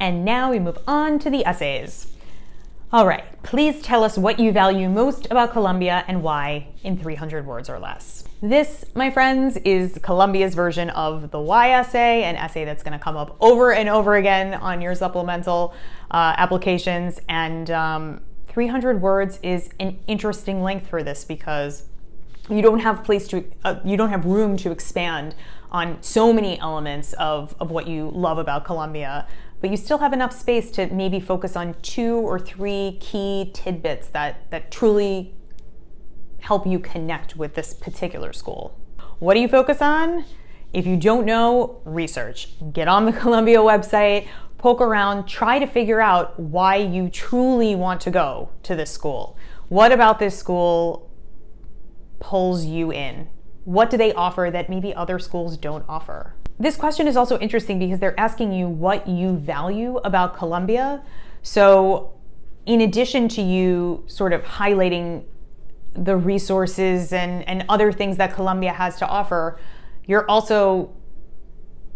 And now we move on to the essays. All right, please tell us what you value most about Columbia and why in 300 words or less. This, my friends, is Columbia's version of the why essay, an essay that's going to come up over and over again on your supplemental applications. And 300 words is an interesting length for this because you don't have room to expand on so many elements of what you love about Columbia, but you still have enough space to maybe focus on 2 or 3 key tidbits that truly help you connect with this particular school. What do you focus on? If you don't know, research. Get on the Columbia website, poke around, try to figure out why you truly want to go to this school. What about this school pulls you in? What do they offer that maybe other schools don't offer? This question is also interesting because they're asking you what you value about Columbia. So in addition to you sort of highlighting the resources and other things that Columbia has to offer, you're also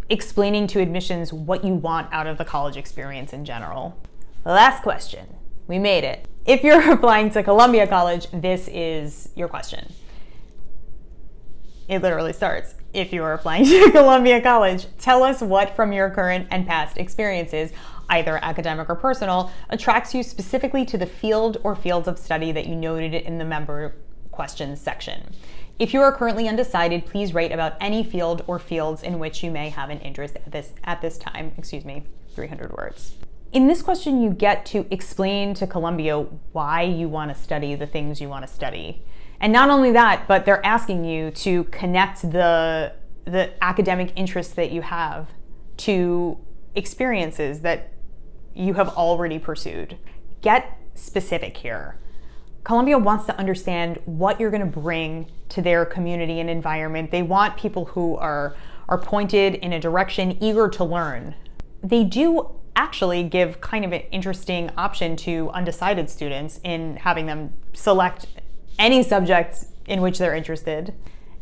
explaining to admissions what you want out of the college experience in general. Last question. We made it. If you're applying to Columbia College, this is your question. It literally starts. If you are applying to Columbia College, tell us what from your current and past experiences, either academic or personal, attracts you specifically to the field or fields of study that you noted in the member questions section. If you are currently undecided, please write about any field or fields in which you may have an interest at this time. 300 words. In this question, you get to explain to Columbia why you want to study the things you want to study. And not only that, but they're asking you to connect the academic interests that you have to experiences that you have already pursued. Get specific here. Columbia wants to understand what you're going to bring to their community and environment. They want people who are pointed in a direction, eager to learn. They do actually give kind of an interesting option to undecided students in having them select any subjects in which they're interested.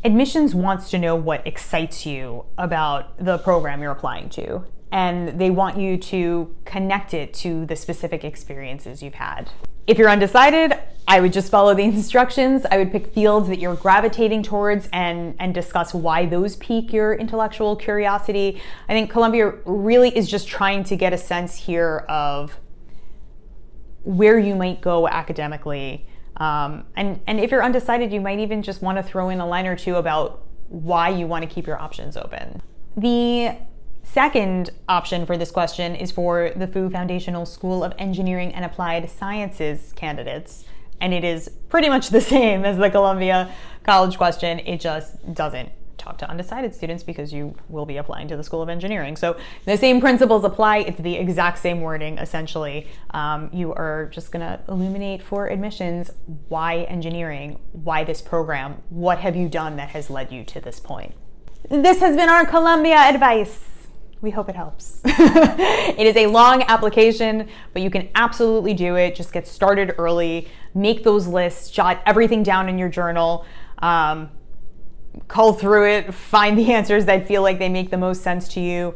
Admissions wants to know what excites you about the program you're applying to, and they want you to connect it to the specific experiences you've had. If you're undecided, I would just follow the instructions. I would pick fields that you're gravitating towards and discuss why those pique your intellectual curiosity. I think Columbia really is just trying to get a sense here of where you might go academically. And if you're undecided, you might even just want to throw in a line or two about why you want to keep your options open. The second option for this question is for the FU Foundational School of Engineering and Applied Sciences candidates. And it is pretty much the same as the Columbia College question. It just doesn't talk to undecided students because you will be applying to the School of Engineering. So the same principles apply. It's the exact same wording, essentially. You are just going to illuminate for admissions why engineering, why this program, what have you done that has led you to this point. This has been our Columbia advice. We hope it helps. It is a long application, but you can absolutely do it. Just get started early, make those lists, jot everything down in your journal, cull through it, find the answers that feel like they make the most sense to you.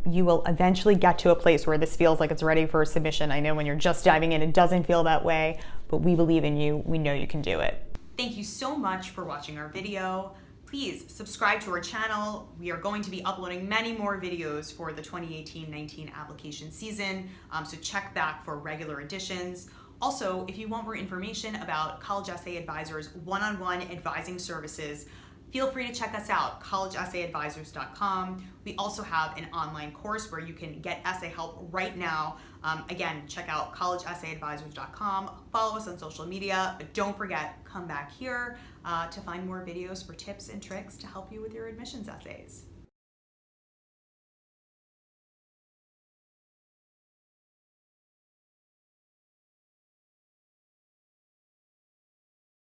You will eventually get to a place where this feels like it's ready for a submission. I know when you're just diving in, it doesn't feel that way, but we believe in you. We know you can do it. Thank you so much for watching our video. Please subscribe to our channel. We are going to be uploading many more videos for the 2018-19 application season, so check back for regular editions. Also, if you want more information about College Essay Advisors one-on-one advising services, feel free to check us out, collegeessayadvisors.com. We also have an online course where you can get essay help right now. Again, check out collegeessayadvisors.com. Follow us on social media, but don't forget, come back here to find more videos for tips and tricks to help you with your admissions essays.